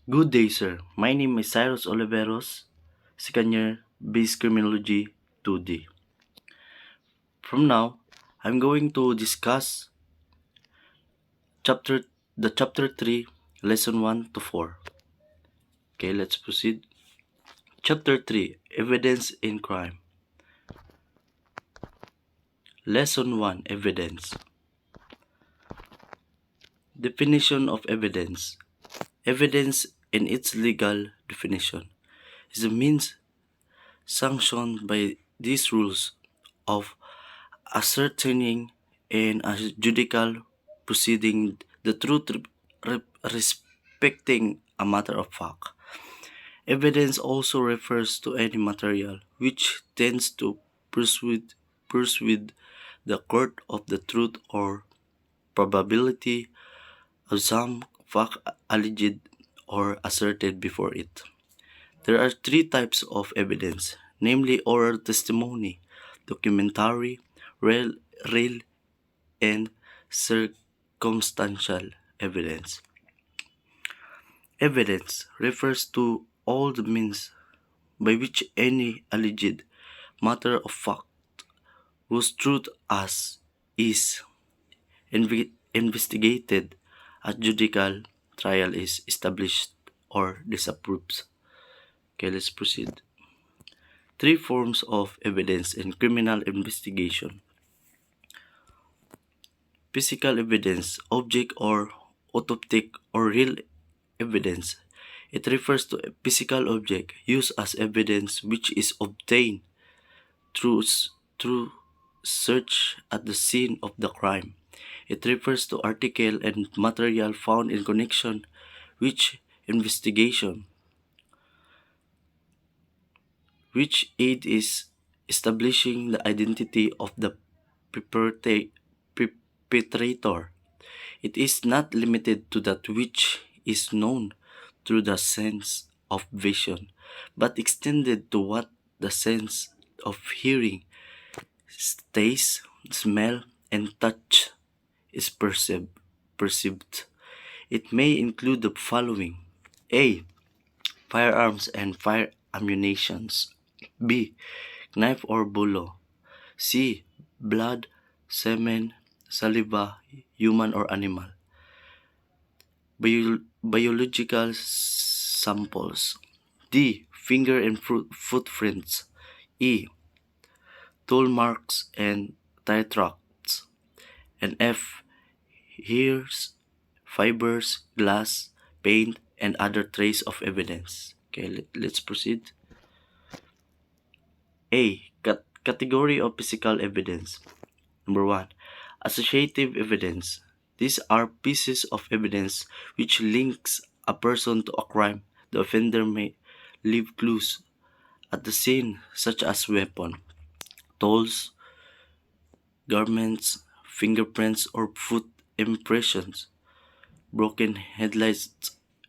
Good day, sir. My name is Cyrus Oliveros, second year Base Criminology 2D. From now, I'm going to discuss chapter chapter 3, lesson 1 to 4. Okay, let's proceed. Chapter 3, Evidence in Crime. Lesson 1, Evidence. Definition of evidence. Evidence in its legal definition is a means sanctioned by these rules of ascertaining in a judicial proceeding the truth respecting a matter of fact. Evidence also refers to any material which tends to persuade the court of the truth or probability of some fact alleged or asserted before it. There are three types of evidence, namely oral testimony, documentary, real and circumstantial evidence. Evidence refers to all the means by which any alleged matter of fact whose truth as is investigated at judicial trial is established or disapproved. Okay, let's proceed. Three forms of evidence in criminal investigation. Physical evidence, object or autoptic or real evidence. It refers to a physical object used as evidence which is obtained through, through search at the scene of the crime. It refers to article and material found in connection with investigation, which aid is establishing the identity of the perpetrator. It is not limited to that which is known through the sense of vision, but extended to what the sense of hearing, taste, smell, and touch is perceived. It may include the following: A. Firearms and fire ammunitions. B. Knife or bulo. C. Blood, semen, saliva, human or animal. Biological samples. D. Finger and footprints. E. Tool marks and tire tracks. And F. Hairs, fibers, glass, paint, and other trace of evidence. Okay, let's proceed. A. Category of physical evidence. Number 1. Associative evidence. These are pieces of evidence which links a person to a crime. The offender may leave clues at the scene such as weapon, tools, garments, fingerprints or foot impressions, broken headlights,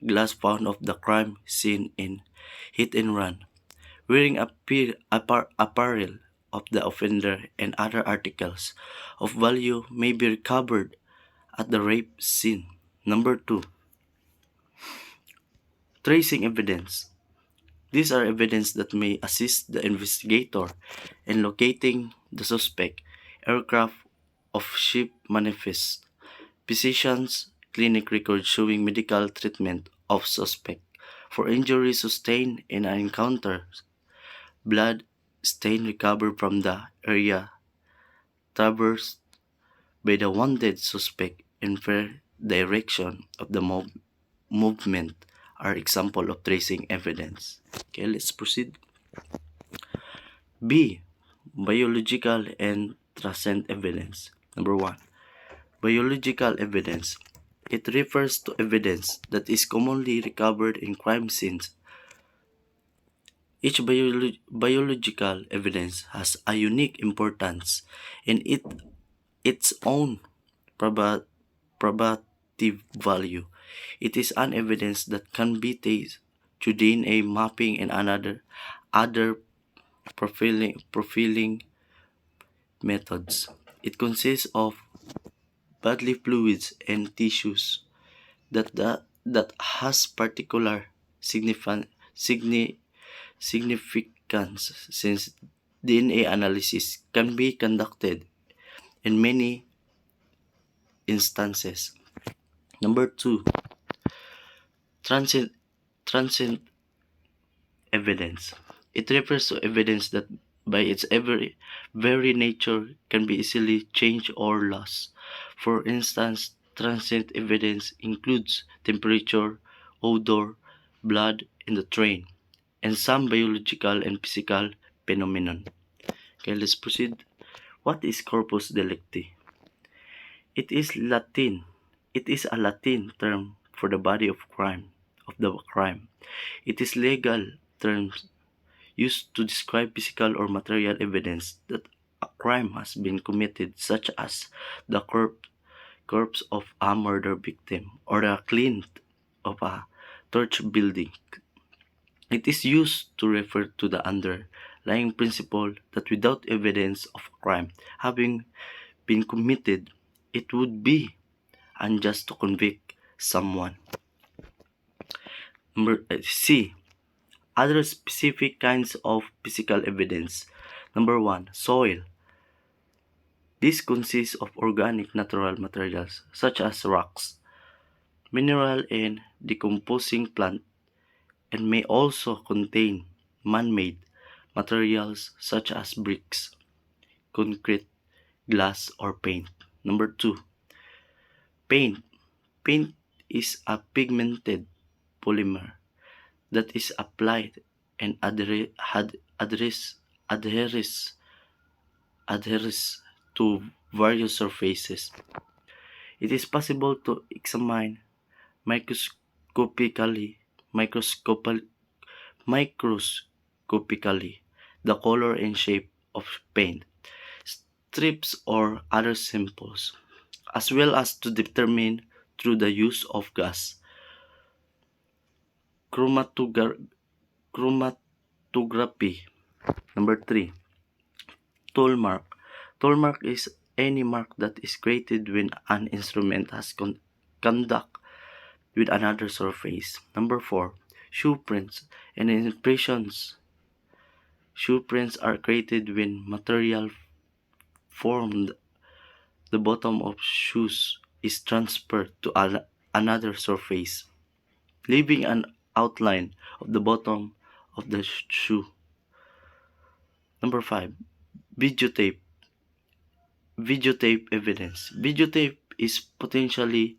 glass found of the crime scene in hit and run, wearing apparel of the offender and other articles of value may be recovered at the rape scene. Number 2. Tracing evidence. These are evidence that may assist the investigator in locating the suspect. Aircraft of ship manifest. Physicians' clinic records showing medical treatment of suspect for injuries sustained in an encounter. Blood stain recovered from the area traversed by the wanted suspect in fair direction of the movement are example of tracing evidence. Okay, let's proceed. B. Biological and transcend evidence. Number 1. Biological evidence. It refers to evidence that is commonly recovered in crime scenes. Each biological evidence has a unique importance in its own probative value. It is an evidence that can be traced to DNA mapping and other profiling methods. It consists of bodily fluids and tissues that that has particular significance since DNA analysis can be conducted in many instances. Number two, transient, transient evidence. It refers to evidence that by its very nature can be easily changed or lost. For instance, transient evidence includes temperature, odor, blood in the train, and some biological and physical phenomenon. Okay, let's proceed. What is corpus delicti? It is Latin. It is a Latin term for the body of the crime. It is legal term used to describe physical or material evidence that a crime has been committed, such as the corpse of a murder victim or the plinth of a church building. It is used to refer to the underlying principle that without evidence of a crime having been committed, it would be unjust to convict someone. C. Other specific kinds of physical evidence. Number one, soil. This consists of organic natural materials such as rocks, mineral and decomposing plant, and may also contain man-made materials such as bricks, concrete, glass, or paint. Number two, paint. Paint is a pigmented polymer that is applied and adheres to various surfaces. It is possible to examine microscopically microscopi- microscopically the color and shape of paint, strips or other samples, as well as to determine through the use of gas chromatogra- chromatography. Number three, tool mark. Tool mark is any mark that is created when an instrument has contact with another surface. Number four, shoe prints and impressions. Shoe prints are created when material formed the bottom of shoes is transferred to another surface, leaving an outline of the bottom of the shoe. Number five, videotape. Videotape evidence. Videotape is potentially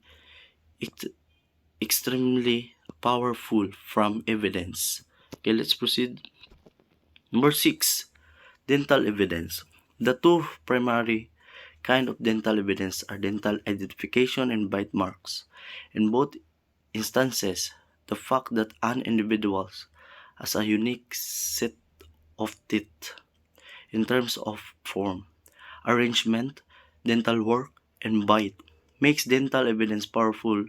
ex- extremely powerful from evidence. Okay, let's proceed. Number six, dental evidence. The two primary kind of dental evidence are dental identification and bite marks. In both instances, the fact that an individual has a unique set of teeth in terms of form, arrangement, dental work, and bite makes dental evidence powerful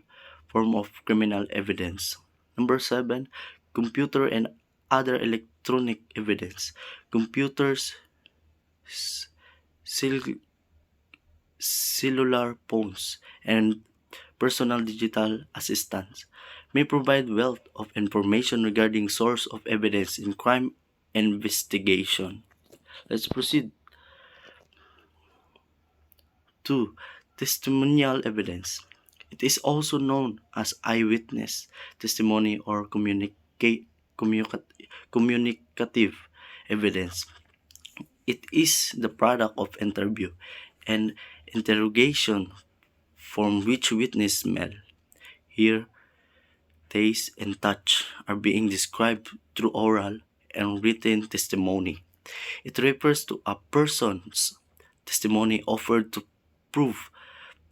form of criminal evidence. Number seven, computer and other electronic evidence. Computers, cell- cellular phones, and personal digital assistants may provide wealth of information regarding source of evidence in crime investigation. Let's proceed. 2. Testimonial evidence. It is also known as eyewitness testimony or communicative evidence. It is the product of interview and interrogation from which witness smell, hear, taste, and touch are being described through oral and written testimony. It refers to a person's testimony offered to prove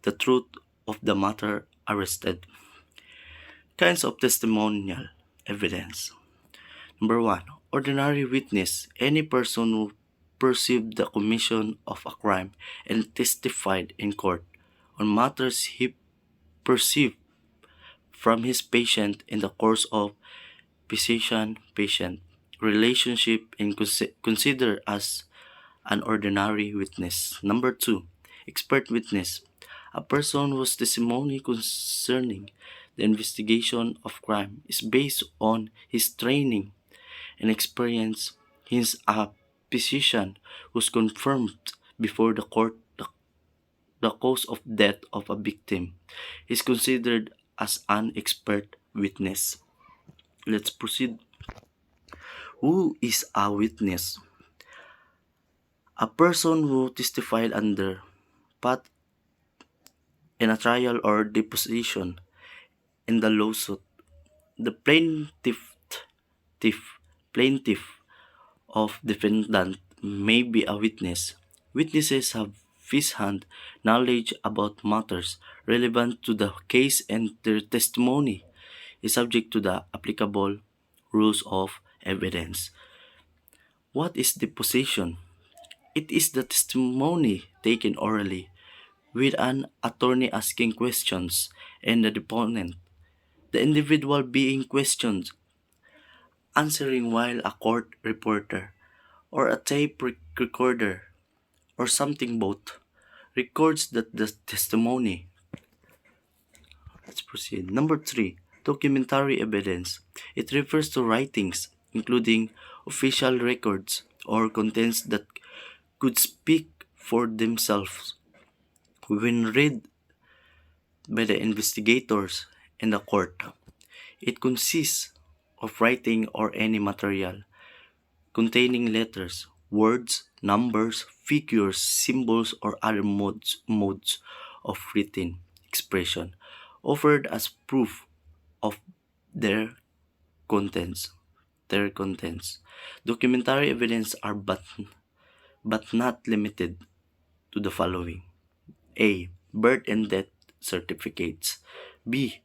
the truth of the matter arrested. Kinds of testimonial evidence. Number one, ordinary witness. Any person who perceived the commission of a crime and testified in court on matters he perceived from his patient in the course of physician-patient relationship and considered as an ordinary witness. Number two, expert witness. A person whose testimony concerning the investigation of crime is based on his training and experience. His a physician who's confirmed before the court the cause of death of a victim is considered as an expert witness. Let's proceed. Who is a witness? A person who testified under path in a trial or deposition in the lawsuit. The thief, plaintiff of defendant may be a witness. Witnesses have first-hand knowledge about matters relevant to the case, and their testimony is subject to the applicable rules of evidence. What is deposition? It is the testimony taken orally, with an attorney asking questions and the deponent, the individual being questioned, answering while a court reporter or a tape recorder or something both records the testimony. Let's proceed. Number 3, documentary evidence. It refers to writings, including official records or contents that could speak for themselves when read by the investigators in the court. It consists of writing or any material containing letters, words, numbers, figures, symbols, or other modes of written expression offered as proof of their contents. Their contents. Documentary evidence are but not limited to the following: A. Birth and death certificates. B.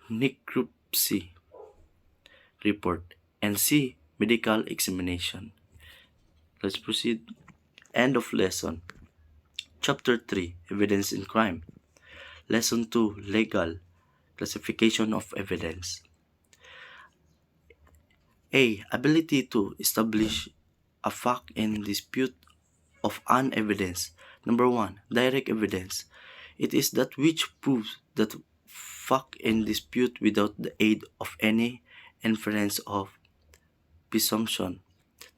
Necropsy report. And C. Medical examination. Let's proceed. End of lesson. Chapter 3, Evidence in Crime. Lesson 2, Legal classification of evidence. A. Ability to establish a fact in dispute of an evidence. Number 1, direct evidence. It is that which proves that fact in dispute without the aid of any inference of presumption.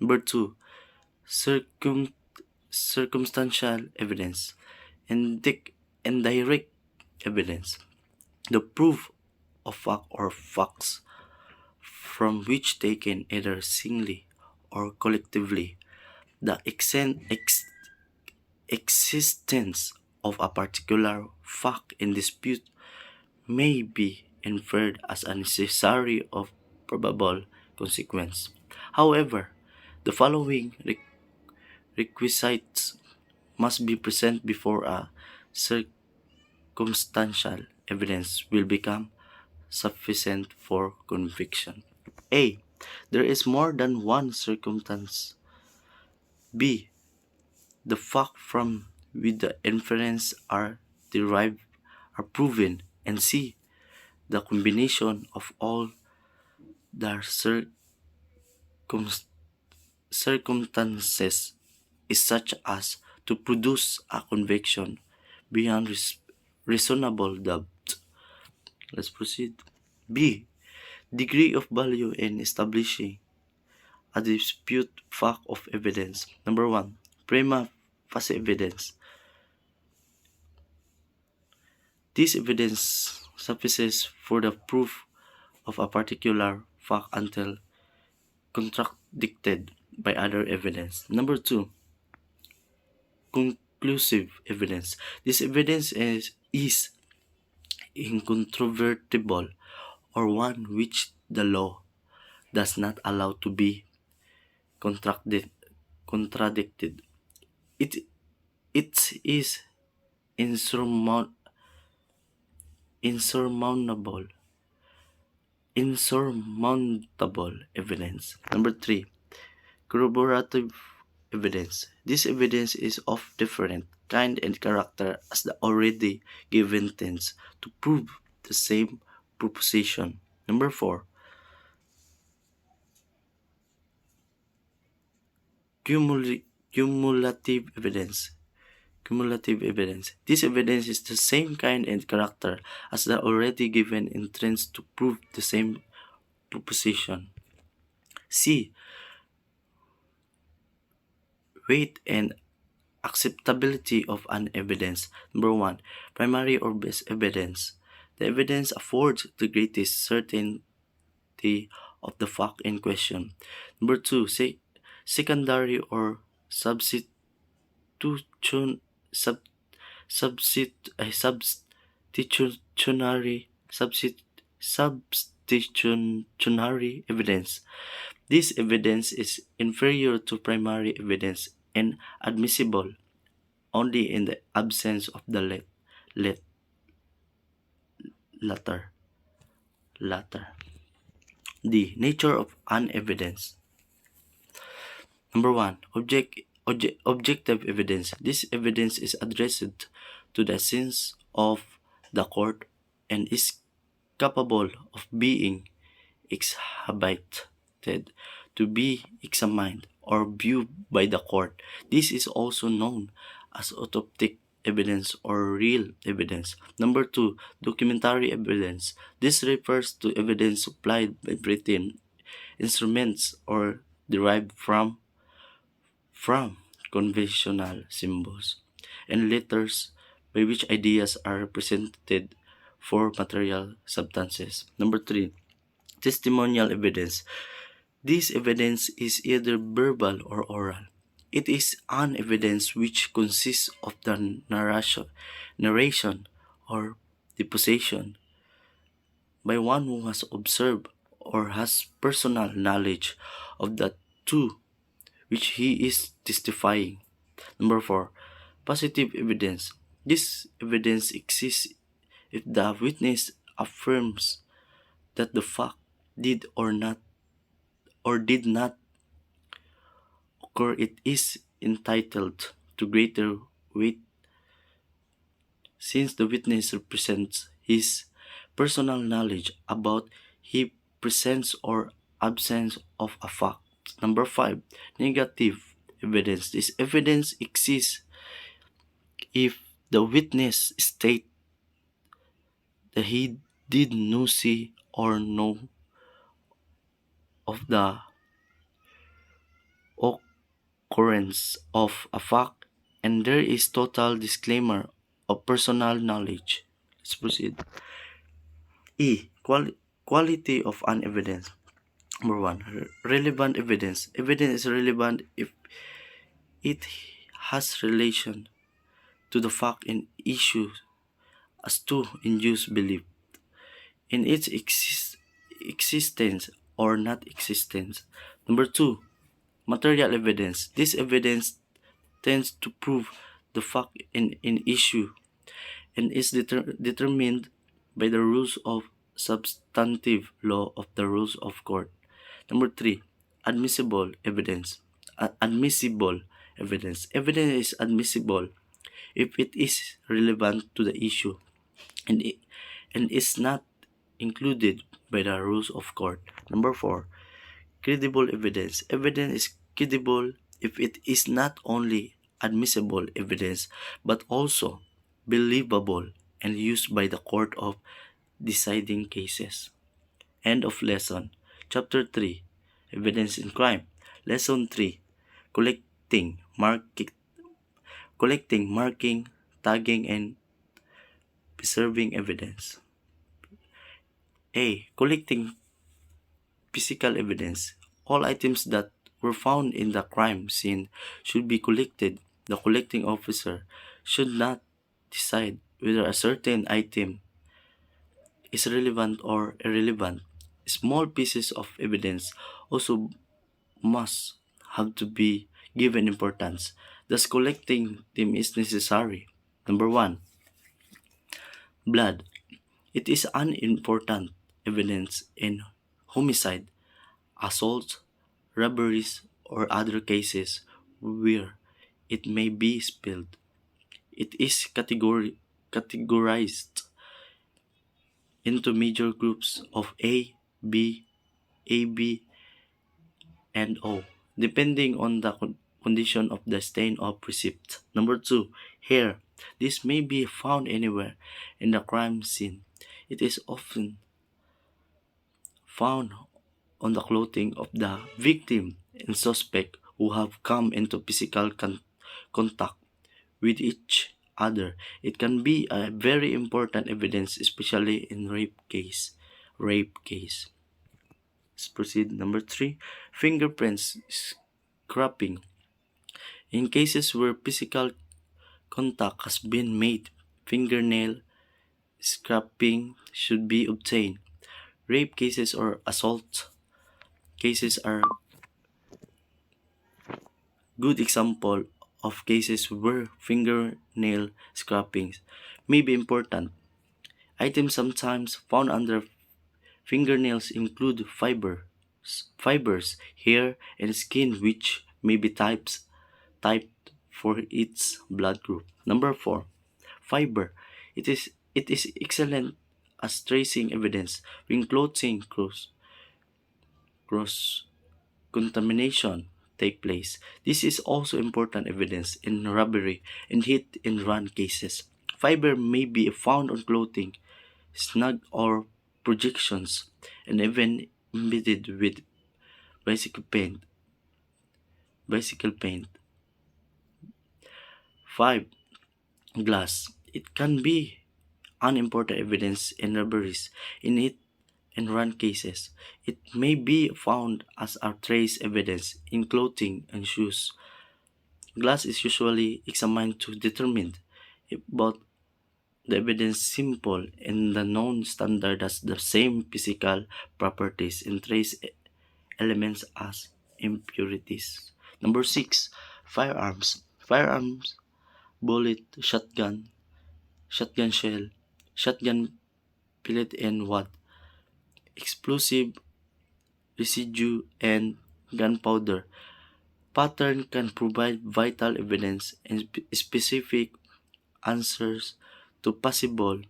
Number 2, circumstantial evidence. Indirect evidence. The proof of fact or facts from which taken either singly or collectively the existence of a particular fact in dispute may be inferred as a necessary or probable consequence. However, the following requisites must be present before a circumstantial evidence will become sufficient for conviction. A. There is more than one circumstance. B. The fact from which the inference are derived are proven. And C. The combination of all the circumstances is such as to produce a conviction beyond reasonable doubt. Let's proceed. B. Degree of value in establishing a dispute fact of evidence. Number 1, prima facie evidence. This evidence suffices for the proof of a particular fact until contradicted by other evidence. Number 2, conclusive evidence. This evidence is incontrovertible or one which the law does not allow to be contradicted. It is insurmountable evidence. Number 3, corroborative evidence. This evidence is of different kind and character as the already given tends to prove the same proposition. Number 4, cumulative evidence. Cumulative evidence. This evidence is the same kind and character as the already given entrance to prove the same proposition. C. Weight and acceptability of an evidence. Number one, primary or best evidence. The evidence affords the greatest certainty of the fact in question. Number two, secondary or substitution, sub, substitutionary evidence. This evidence is inferior to primary evidence and admissible only in the absence of the let, latter. latter. D. Nature of an evidence. Number one, objective evidence. This evidence is addressed to the sense of the court and is capable of being exhibited, to be examined or viewed by the court. This is also known as autoptic evidence or real evidence. Number two, documentary evidence. This refers to evidence supplied by written instruments or derived from conventional symbols and letters by which ideas are represented for material substances. Number three, testimonial evidence. This evidence is either verbal or oral. It is an evidence which consists of the narration or deposition by one who has observed or has personal knowledge of the two which he is testifying. Number four, positive evidence. This evidence exists if the witness affirms that the fact did or did not occur. It is entitled to greater weight since the witness represents his personal knowledge about his presence or absence of a fact. Number five, negative evidence. This evidence exists if the witness states that he did not see or know of the occurrence of a fact and there is total disclaimer of personal knowledge. Let's proceed. E. Quality of an evidence. Number one, relevant evidence. Evidence is relevant if it has relation to the fact in issue as to induce belief in its existence or not existence. Number two, material evidence. This evidence tends to prove the fact in issue and is determined by the rules of substantive law of the rules of court. Number three, admissible evidence. Admissible evidence. Evidence is admissible if it is relevant to the issue and is not included by the rules of court. Number four, credible evidence. Evidence is credible if it is not only admissible evidence but also believable and used by the court of deciding cases. End of lesson. Chapter 3, Evidence in Crime. Lesson 3, Collecting, marking, tagging, and preserving evidence. A. Collecting physical evidence. All items that were found in the crime scene should be collected. The collecting officer should not decide whether a certain item is relevant or irrelevant. Small pieces of evidence also must have to be given importance. Thus, collecting them is necessary. Number one, blood. It is unimportant evidence in homicide, assault, robberies, or other cases where it may be spilled. It is categorized into major groups of A, B, AB, and O, depending on the condition of the stain of receipt. Number two, Hair. This may be found anywhere in the crime scene. It is often found on the clothing of the victim and suspect who have come into physical contact with each other. It can be a very important evidence, especially in rape case. Rape case. Let's proceed. Number 3, fingerprints scrapping. In cases where physical contact has been made, fingernail scrapping should be obtained. Rape cases or assault cases are good example of cases where fingernail scrapings may be important. Items sometimes found under fingernails include fibers, hair, and skin which may be typed for its blood group. Number 4, fiber. It is excellent as tracing evidence when clothing cross contamination take place. This is also important evidence in robbery and hit and run cases. Fiber may be found on clothing, snug or projections, and even embedded with bicycle paint. Bicycle paint. 5. Glass. It can be unimportant evidence in robberies, in hit and run cases. It may be found as a trace evidence in clothing and shoes. Glass is usually examined to determine if both the evidence simple and the known standard has the same physical properties and trace elements as impurities. Number 6, firearms. Firearms, bullet, shotgun shell, shotgun pellet and wad, explosive residue, and gunpowder. Pattern can provide vital evidence and specific answers to possible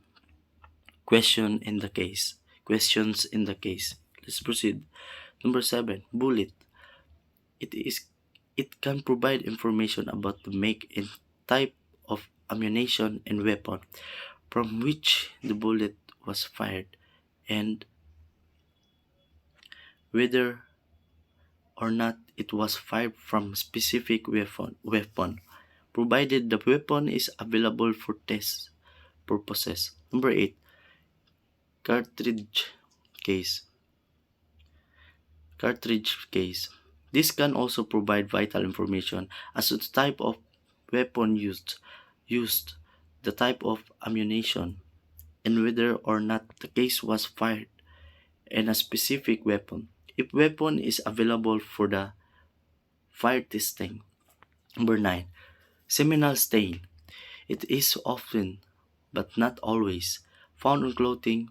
questions in the case. Let's proceed. Number 7, bullet. It is it can provide information about the make and type of ammunition and weapon from which the bullet was fired and whether or not it was fired from specific weapon, provided the weapon is available for test purposes. Number 8, cartridge case. Cartridge case. This can also provide vital information as to the type of weapon used, the type of ammunition, and whether or not the case was fired and a specific weapon. If weapon is available for the fire testing. Number 9, seminal stain. It is often, but not always, found on clothing,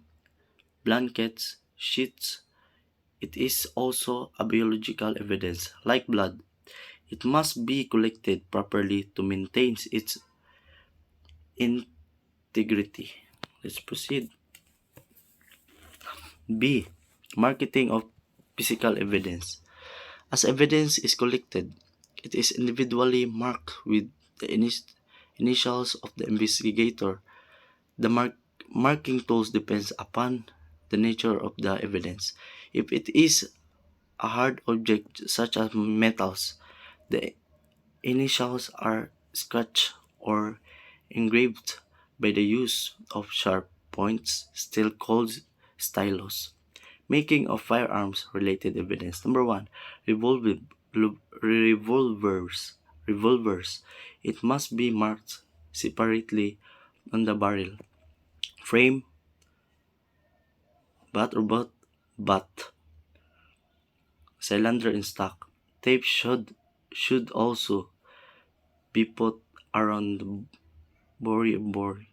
blankets, sheets. It is also a biological evidence, like blood. It must be collected properly to maintain its integrity. Let's proceed. B. Marketing of physical evidence. As evidence is collected, it is individually marked with the initials of the investigator. The marking tools depends upon the nature of the evidence. If it is a hard object such as metals, the initials are scratched or engraved by the use of sharp points, still called stylus. Making of firearms related evidence. Number 1, revolvers. Revolvers. It must be marked separately on the barrel, frame, butt, cylinder and stock. Tape should also be put around the bore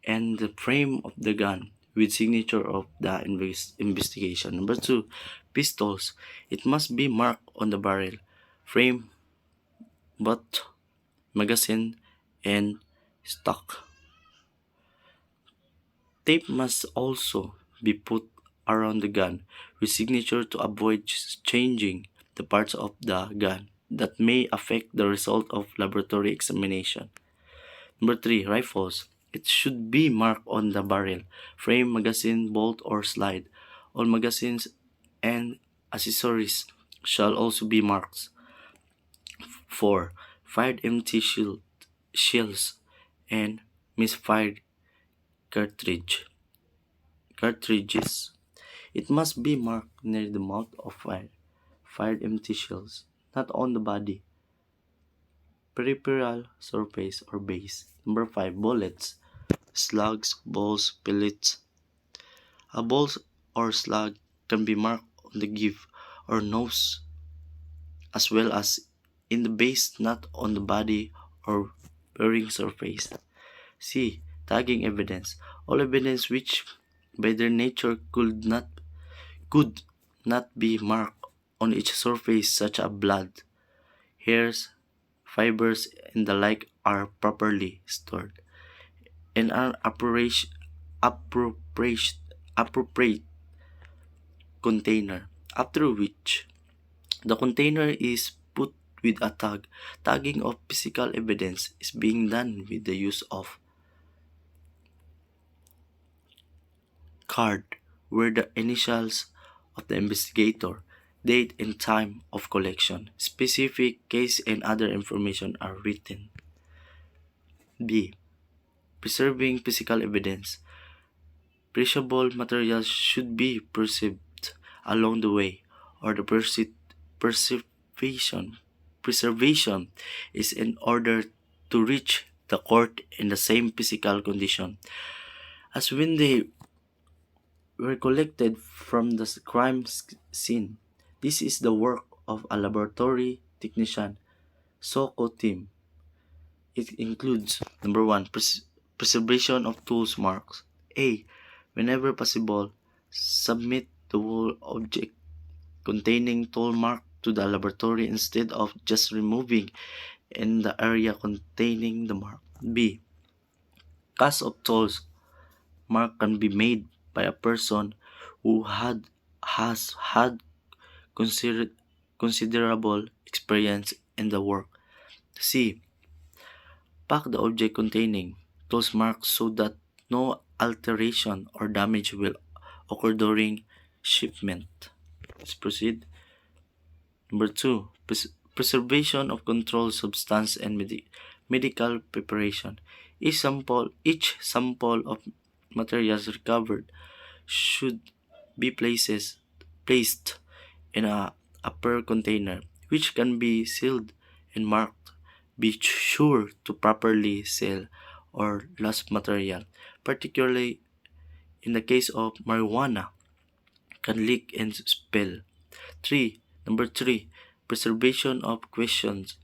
and the frame of the gun with signature of the investigation. Number 2, pistols. It must be marked on the barrel, frame, butt, magazine, and stock. Tape must also be put around the gun with signature to avoid changing the parts of the gun that may affect the result of laboratory examination. Number 3, rifles. It should be marked on the barrel, frame, magazine, bolt, or slide. All magazines and accessories shall also be marked. 4. Fired empty shells and misfired cartridges. It must be marked near the mouth of fired empty shells, not on the body, peripheral surface, or base. Number 5. Bullets, slugs, balls, pellets. A ball or slug can be marked on the give or nose as well as in the base, not on the body or bearing surface. C. Tagging evidence. All evidence which by their nature could not be marked on each surface such as blood, hairs, fibers, and the like are properly stored in an appropriate container, after which the container is put with a tag. Tagging of physical evidence is being done with the use of card, where the initials of the investigator, date and time of collection, specific case and other information are written. B. Preserving physical evidence. Perishable materials should be preserved along the way, or the preservation preservation is in order to reach the court in the same physical condition as when they were collected from the crime scene. This is the work of a laboratory technician, SOCO team. It includes number 1, preservation of tools marks. A. Whenever possible, submit the whole object containing tool mark to the laboratory instead of just removing in the area containing the mark. B. Cast of tools mark can be made by a person who has had considerable experience in the work. C. Pack the object containing tools marks so that no alteration or damage will occur during shipment. Let's proceed. Number 2, preservation of controlled substance and medical preparation. Each sample of materials recovered should be placed in a upper container, which can be sealed and marked. Be sure to properly seal or lost material, particularly in the case of marijuana, can leak and spill. 3. Number 3. Preservation of questioned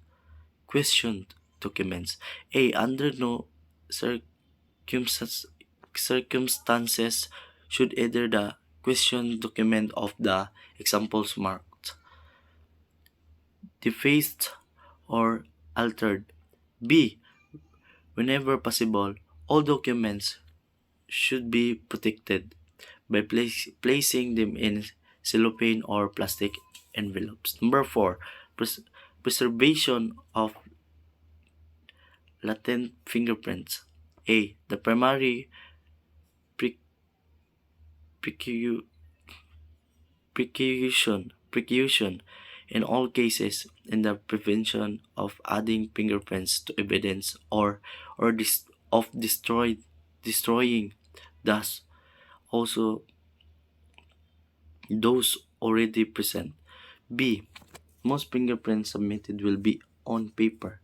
documents. A. Under no circumstances should either the questioned document of the examples marked, defaced, or altered. B. Whenever possible, all documents should be protected by placing them in cellophane or plastic envelopes. Number 4, preservation of latent fingerprints. A. The primary precaution precaution in all cases in the prevention of adding fingerprints to evidence of destroying thus also those already present. B. Most fingerprints submitted will be on paper,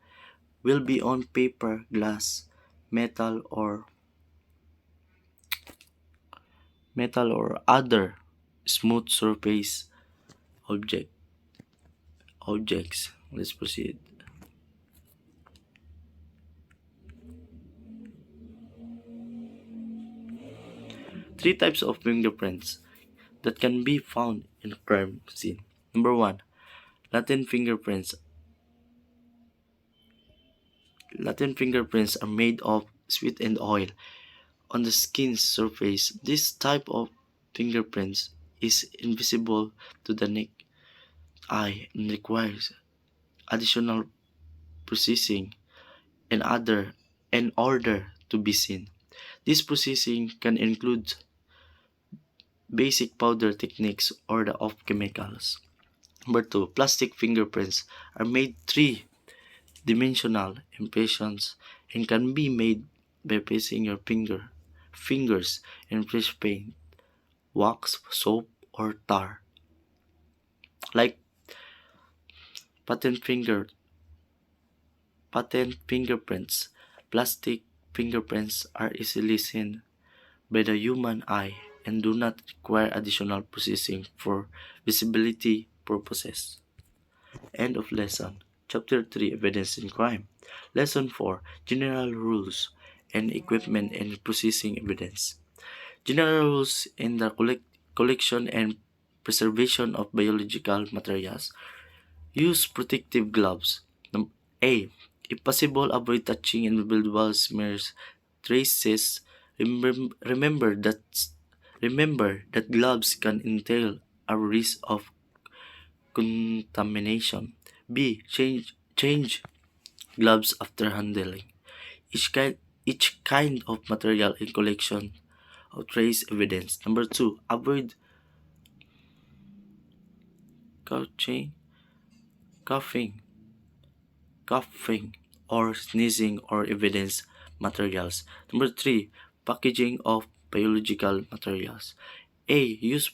glass, metal or other smooth surface objects. Let's proceed. Three types of fingerprints that can be found in a crime scene. Number 1, latent fingerprints. Latent fingerprints are made of sweat and oil on the skin's surface. This type of fingerprints is invisible to the naked eye and requires additional processing and other in order to be seen. This processing can include basic powder techniques or the of chemicals. Number two, plastic fingerprints are made three-dimensional impressions and can be made by placing your fingers in fresh paint, wax, soap, or tar. Like patent finger patent fingerprints, plastic fingerprints are easily seen by the human eye and do not require additional processing for visibility purposes. End of lesson. Chapter 3, Evidence in Crime. Lesson 4, General Rules and Equipment and Processing Evidence. General rules in the collection and preservation of biological materials. Use protective gloves. A. If possible, avoid touching individual smears, traces. Remember that gloves can entail a risk of contamination. B. Change gloves after handling. Each kind of material in collection of trace evidence. Number 2. Avoid coughing, coughing, coughing, or sneezing or evidence materials. Number 3. Packaging of biological materials. A. Use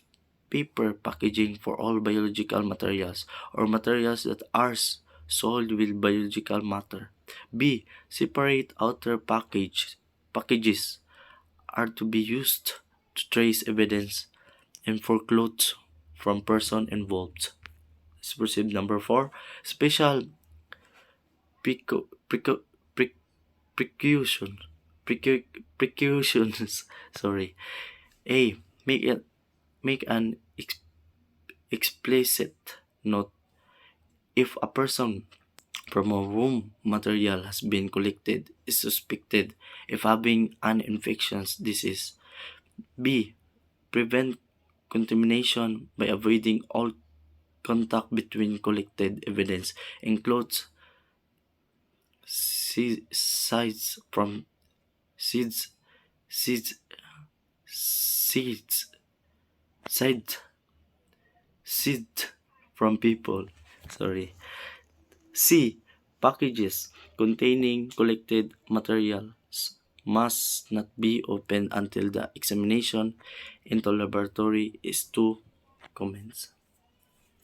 paper packaging for all biological materials or materials that are sold with biological matter. B. Separate outer packages are to be used to trace evidence and for clothes from person involved. Let's proceed. Number 4. Special preco- preco- pre- precaution precautions. Sorry. A. Make an explicit note if a person from a room material has been collected is suspected of having an infectious disease. B. Prevent contamination by avoiding all contact between collected evidence and clothes sides from seeds seeds seeds side seed from people. Sorry. C. Packages containing collected materials must not be opened until the examination into laboratory is to commence.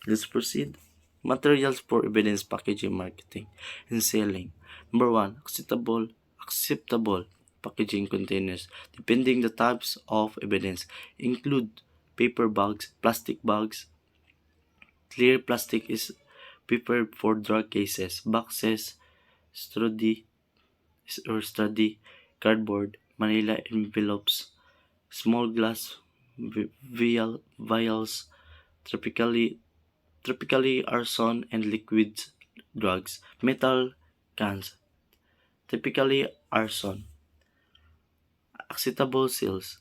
Let's proceed. Materials for evidence packaging, marketing, and selling. Number 1. Acceptable packaging containers. Depending the types of evidence include paper bags, plastic bags. Clear plastic is prepared for drug cases. Boxes, study, cardboard, manila envelopes, small glass vials, typically arson and liquid drugs, metal cans, typically arson, acceptable seals,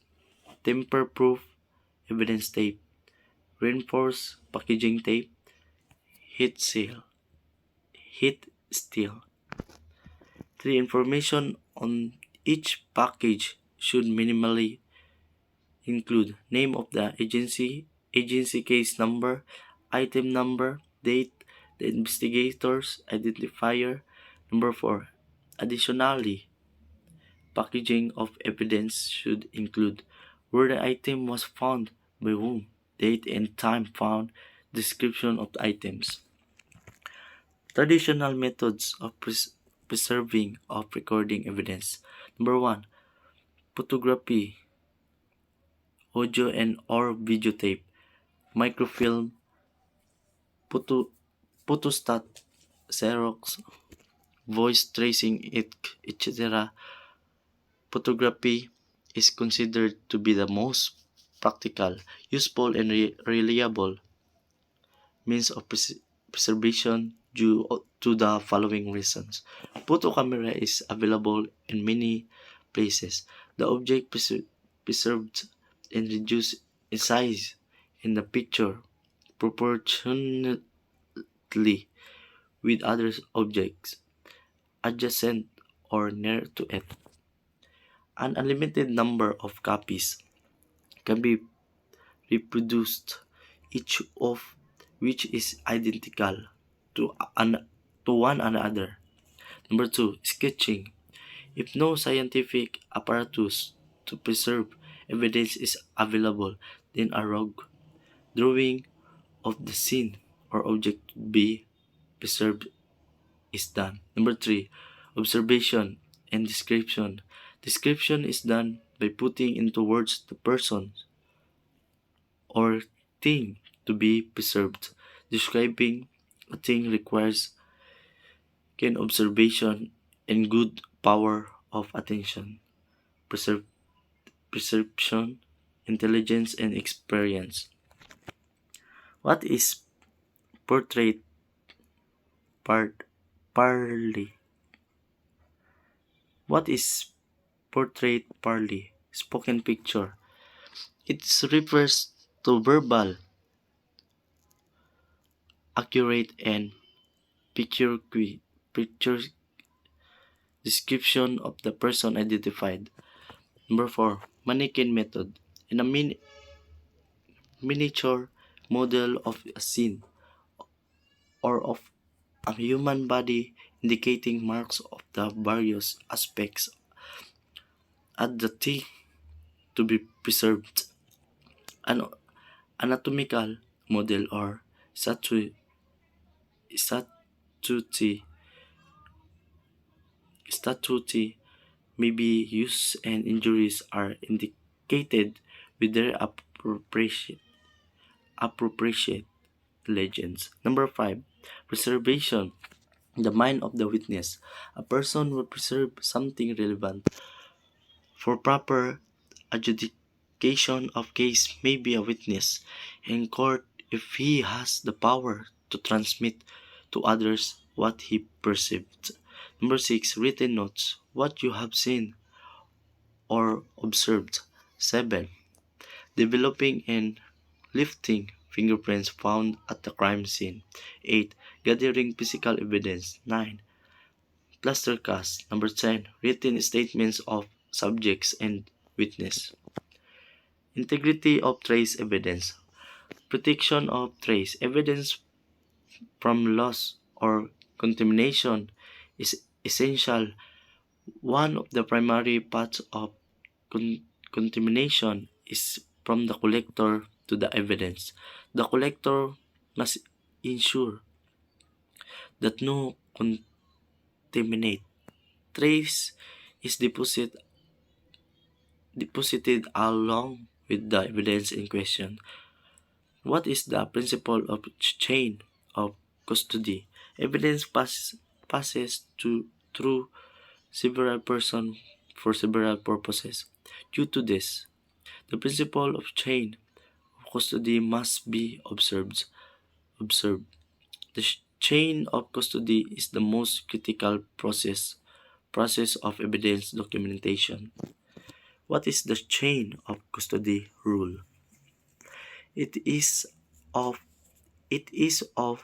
tamper-proof evidence tape, reinforced packaging tape, heat seal, heat steel. 3. Information on each package should minimally include name of the agency case number, item number, date, the investigator's identifier. Number 4. Additionally, packaging of evidence should include where the item was found, by whom, date and time found, description of the items. Traditional methods of preserving of recording evidence. Number 1. Photography, audio and or videotape, microfilm, photostat, Xerox, voice tracing, etc. Photography is considered to be the most practical, useful, and reliable means of preservation due to the following reasons. Photo camera is available in many places. The object preserved and reduced in size in the picture proportionately with other objects adjacent or near to it. An unlimited number of copies can be reproduced, each of which is identical to, to one another. Number two, sketching. If no scientific apparatus to preserve evidence is available, then a rogue drawing of the scene or object to be preserved is done. Number three, observation and description. Description is done by putting into words the person or thing to be preserved. Describing a thing requires keen observation and good power of attention, preserve, perception, intelligence, and experience. What is portrait part parley? What is portrait parley? Spoken picture. It refers to verbal, accurate, and picture picture description of the person identified. Number four, mannequin method. In a miniature model of a scene or of a human body indicating marks of the various aspects at the thing to be preserved. An anatomical model or statuette, statuette may be used and injuries are indicated with their appropriate legends. Number five, preservation. The mind of the witness. A person will preserve something relevant for proper adjudication of case may be a witness in court if he has the power to transmit to others what he perceived. Number six, written notes. What you have seen or observed. 7. Developing and lifting fingerprints found at the crime scene. 8. Gathering physical evidence. 9. Plaster cast. Number 10. Written statements of subjects and witness. Integrity of trace evidence. Protection of trace evidence from loss or contamination is essential. One of the primary paths of contamination is from the collector to the evidence. The collector must ensure that no contaminate trace is deposited along with the evidence in question. What is the principle of chain of custody? Evidence passes through several persons for several purposes. Due to this, the principle of chain of custody must be observed. The chain of custody is the most critical process of evidence documentation. What is the chain of custody rule? It is of it is of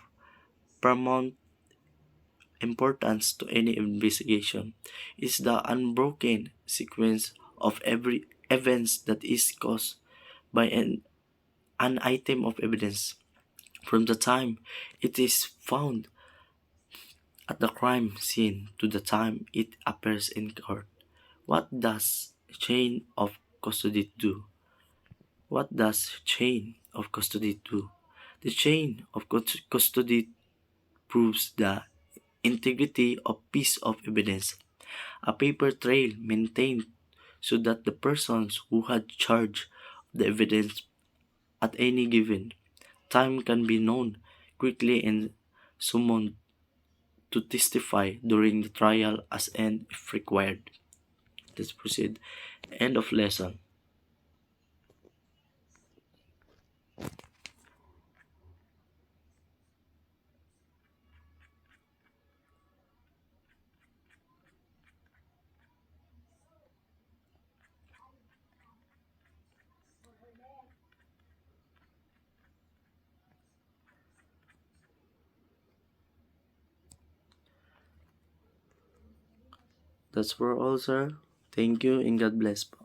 paramount importance to any investigation. It is the unbroken sequence of every events that is caused by an item of evidence from the time it is found at the crime scene to the time it appears in court. What does chain of custody do? What does chain of custody do? The chain of custody proves the integrity of piece of evidence. A paper trail maintained so that the persons who had charge of the evidence at any given time can be known quickly and summoned to testify during the trial as and if required. Let's proceed. End of lesson. That's for all, sir. Thank you and God bless po.